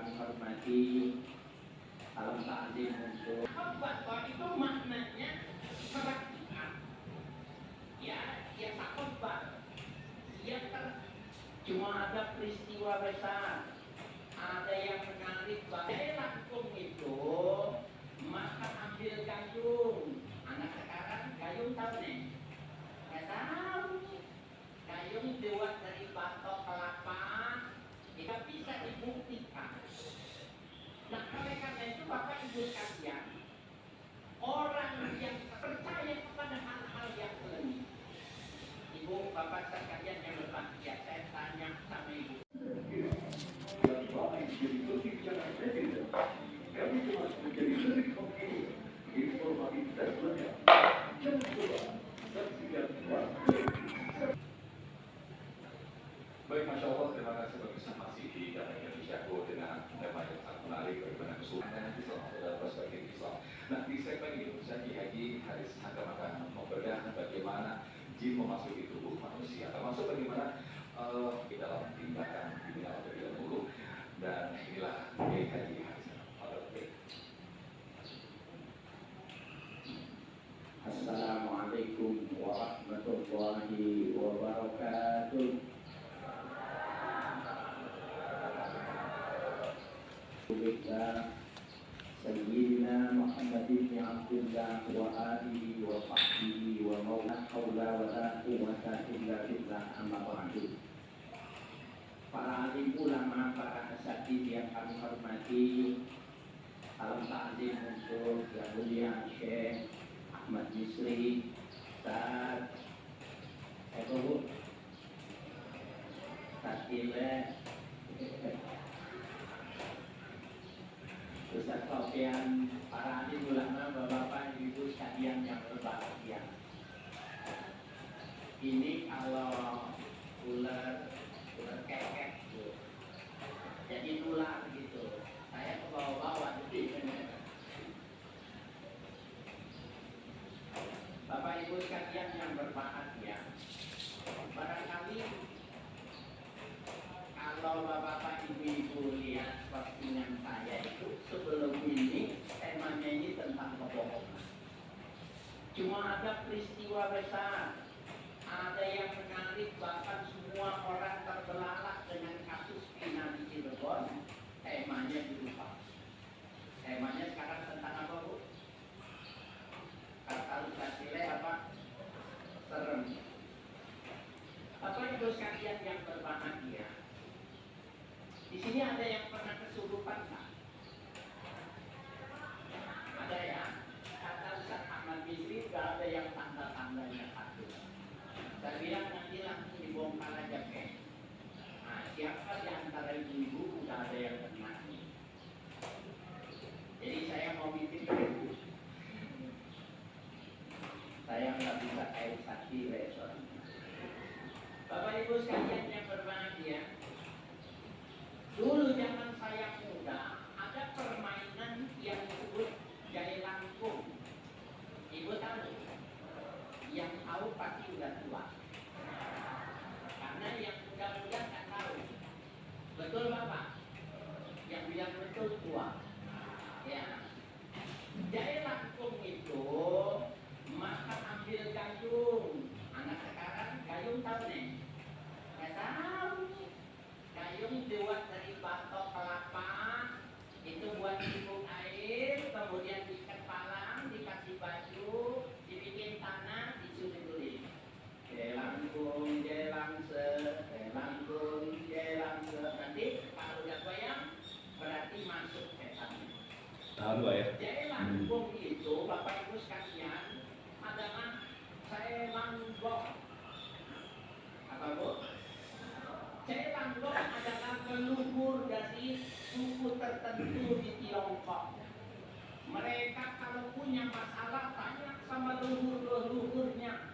kami hormati, salam takzim untuk khotbah itu maknanya perhatian. Ya, dia tak khotbah. Cuma ada peristiwa besar, ada yang menarik bahaya langsung itu, maka ambil gayung. Anak sekarang gayung tahu nih? Nggak tahu. Gayung dibuat dari batok kelapa, tidak bisa dibuktikan. Nah, oleh karena itu Bapak Ibu sekalian, orang yang percaya kepada hal-hal yang lebih. Ibu Bapak sekalian yang berbahagia, saya tanya sama Ibu. Kami telah menjadi lebih kompleks, informatif dan banyak. Jangan lupa saksikan Baik, Masya Allah, terima kasih pemirsa masih di Data Indonesia Go dengan tema yang sangat menarik bagaimana keseluruhan Islam adalah perspektif Islam. Nah, di segmen ini Ustaz Haji Haris akan membedah bagaimana jin memasuki tubuh manusia, termasuk bagaimana di dalam tindakan kriminal terlebih dahulu. Dan inilah Haji Haris. Assalamualaikum warahmatullahi wabarakatuh. Sayyidina Muhammad bin Abdullah wa alihi wa sahbihi wa mawla hawla wa la quwwata illa billah amma ba'du. Para alim ulama, para asatidz yang kami hormati, salam takzim untuk Yang Mulia Syekh Ahmad Misri, Ustaz Ustaz Sofian, para alim ulama, bapak-bapak, ibu sekalian yang berbahagia. Ini kalau ular kekek, jadi nular gitu. Saya ke bawah-bawah jadi. Bapak ibu sekalian yang berbahagia, barangkali kalau bapak ibu lihat postingan saya itu sebelum ini temanya ini tentang kebohongan. Cuma ada peristiwa besar, ada yang menarik, bahkan semua orang terbelalak dengan kasus Vina di Cirebon. Temanya dirubah. Temanya sekarang tentang apa, Bu? Kata Ustaz Sile apa? Serem. Bapak ibu sekalian yang berbahagia, di sini ada yang pernah kesurupan tak? Ada ya? Kata Ustaz Ahmad Misri, gak ada yang tanda-tandanya satu. Saya bilang nanti langsung dibongkar aja ke. Nah, siapa di antara ibu-ibu udah ada yang kena? Jadi saya mau bikin ibu. Saya nggak bisa kayak saksi resor. Bapak ibu sekalian yang berbahagia, dulu zaman saya muda ada permainan yang disebut jai langkung. Ibu tahu? Yang tahu pasti udah tua. Karena yang muda-muda nggak tahu. Betul Bapak? Yang bilang betul tua. Ya. Jai langkung itu maka ambil gayung. Anak sekarang gayung tahu nih? Nggak tahu. Gayung dibuat dari batok kelapa, itu buat timbul air, kemudian diikat palang, dikasih baju, dibikin tanah, disuruh tulis. Jelangkung, jelangse, jelangkung, jelangse. Nanti kalau udah goyang, berarti masuk setan. Tahu ya? Jelangkung itu, Bapak Ibu sekalian, adalah selanggong. Apa Bu? Selanggong adalah leluhur dari suku tertentu di Tiongkok. Mereka kalau punya masalah tanya sama leluhur-leluhurnya.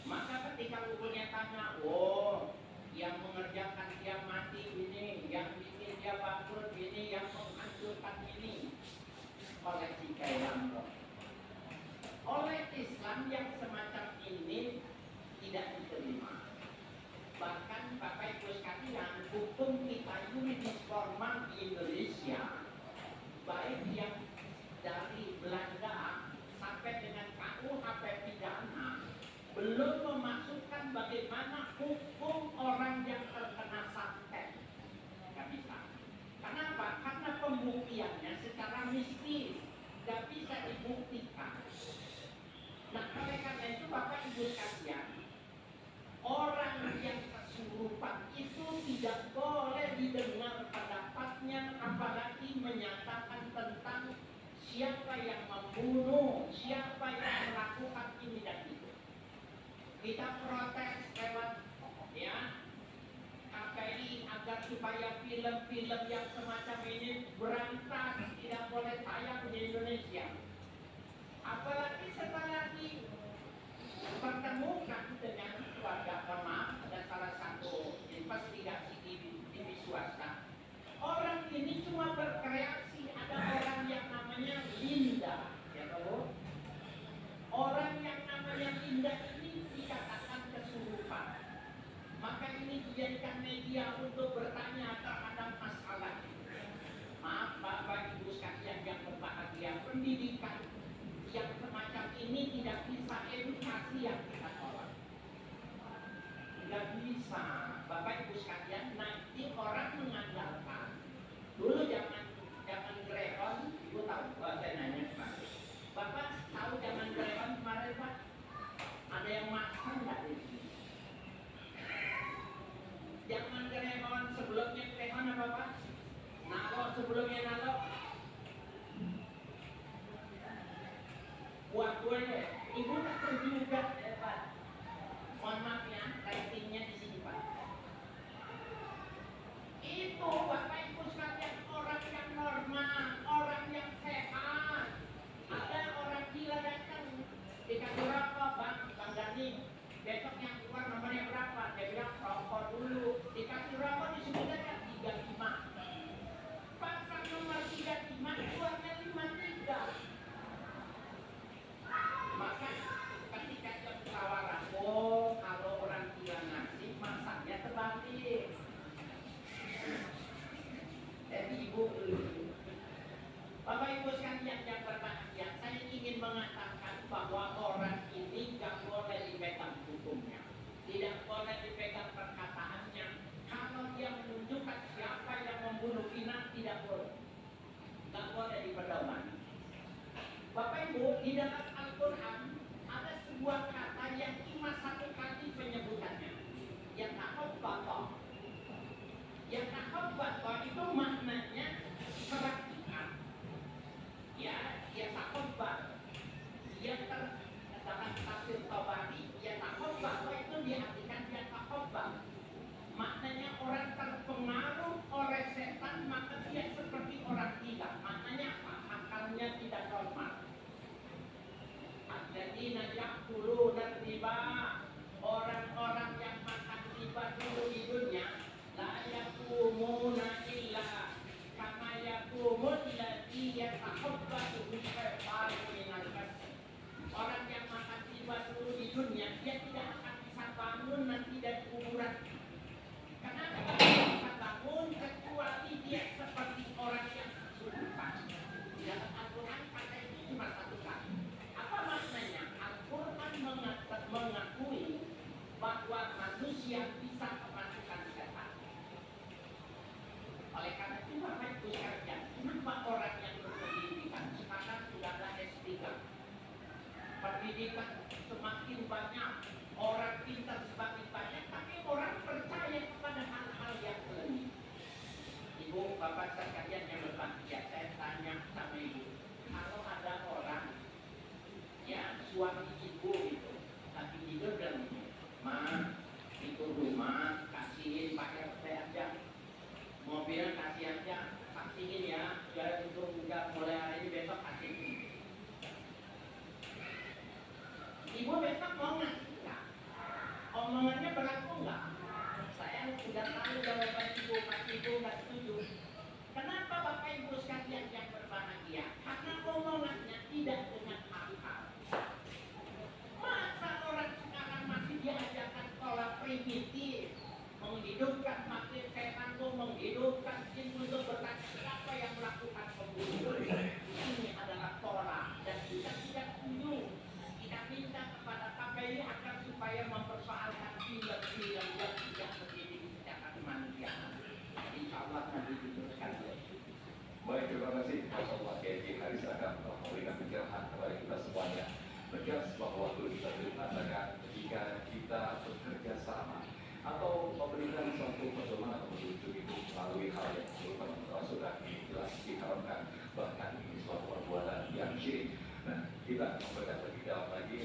Maka ketika leluhurnya tanya, oh yang mengerjakan dia mati ini, yang bikin dia bangkrut ini, yang menghancurkan ini, koleksi Selanggong. Oleh Islam yang semacam ini tidak diterima. Bahkan Bapak Ibu sekalian, hukum kita yuridis formal di Indonesia kesaksiannya secara mistis, nggak bisa dibuktikan. Nah, oleh karena itu Bapak Ibu sekalian, orang yang kesurupan itu tidak boleh didengar pendapatnya, apalagi menyatakan tentang siapa yang membunuh, siapa yang melakukan ini dan itu. Kita protes lewat ya KPI agar supaya film-film yang semacam ini berantas, tidak boleh tayang di Indonesia. Apalagi setelah dipertemukan dengan keluarga, maaf, ada salah satu investigasi TV swasta. Orang ini cuma berkreasi, ada orang yang namanya Linda, ya tahu? Orang yang namanya Linda ini dikatakan kesurupan. Maka ini dijadikan media untuk bertanya terhadap masalah ini. Maaf Bapak Ibu sekalian yang berbahagia, pendidikan yang semacam ini tidak bisa edukasi yang kita tolak. Tidak bisa. Bapak Ibu sekalian, nanti orang mengandalkan. Dulu zaman Grehon, Ibu tahu, saya nanya Pak. Bapak tahu zaman Grehon kemarin Pak? Ada yang makan nggak di sini? Zaman Grehon, sebelumnya Grehon apa Pak? Nalo, sebelumnya Nalo. Buat gue deh, Ibu tak pergi juga ya Pak. Mohon maaf ya, ratingnya di sini Pak. Itu Bapak Ibu sekalian orang yang normal, orang yang sehat. Ada orang gila datang dikasih rokok, Bang Dani. Besok yang keluar nomornya berapa? Dia bilang rokok dulu. Dikasih rokok disebut aja 35. Pasang nomor 35, keluarnya 53. Maka ketika jam tawaran, oh kalau orang gila ngasih masaknya terbalik. Jadi Ibu, Bapak Ibu sekalian yang berbahagia, saya ingin mengatakan bahwa orang ini tidak boleh dipegang hukumnya, tidak boleh dipegang perkataannya. Kalau dia menunjukkan siapa yang membunuh Vina, tidak boleh, tidak boleh dipedoman. Bapak Ibu, di dalam Al-Quran ada sebuah kata yang cuma satu kali penyebutannya, yang tahobbata. Yang tahobbata itu maknanya perhatikan. Ya, dia tahobbata. Dia dalam tafsir Tabari, dia tahobbata itu diartikan dia tahobbata. Maknanya orang terpengaruh oleh setan, maka dia seperti orang gila. Maknanya apa? Akalnya tidak normal. Alladzina ya'kuluna riba, orang-orang yang makan riba dulu di dunia, la yakumuna illa kama yakumul ladzi yatahabbathu syaitan minal kas. Orang yang makan riba dulu di dunia, dia tidak akan bisa bangun nanti dari kuburan. Kenapa tidak bisa bangun kecuali dia seperti orang yang kesurupan. Di dalam Al-Quran kata itu cuma satu kali. Apa maknanya? Al-Quran mengakui bahwa manusia bisa kemasukan setan. Oleh karena itu Bapak Ibu sekalian, kenapa orang yang berpendidikan sekarang sudah ada S3? Pendidikan semakin banyak, orang pintar semakin banyak, tapi orang percaya kepada hal-hal yang lain. Ibu, Bapak sekalian yang berbahagia, saya tanya sama Ibu, kalau ada orang ya suami Ibu itu lagi tidur dan Ma, itu rumah kasihin pakai RT aja, mobil kasih aja, kasihin ya, biar itu enggak mulai hari ini besok kasihin. Ibu besok mau ngasih enggak? Omongannya berlaku enggak? Saya sudah tahu jawaban Ibu, Pak Ibu enggak setuju. Kenapa? Baik, terima kasih Mas Allah Kiai Haris akan memberikan pencerahan kepada kita semuanya. Tegas bahwa perlu kita mengatakan ketika kita bekerja sama atau memberikan suatu pedoman atau petunjuk itu melalui hal yang merupakan sudah jelas diharamkan, bahkan ini suatu perbuatan yang syirik. Nah, kita memberikan lebih dalam lagi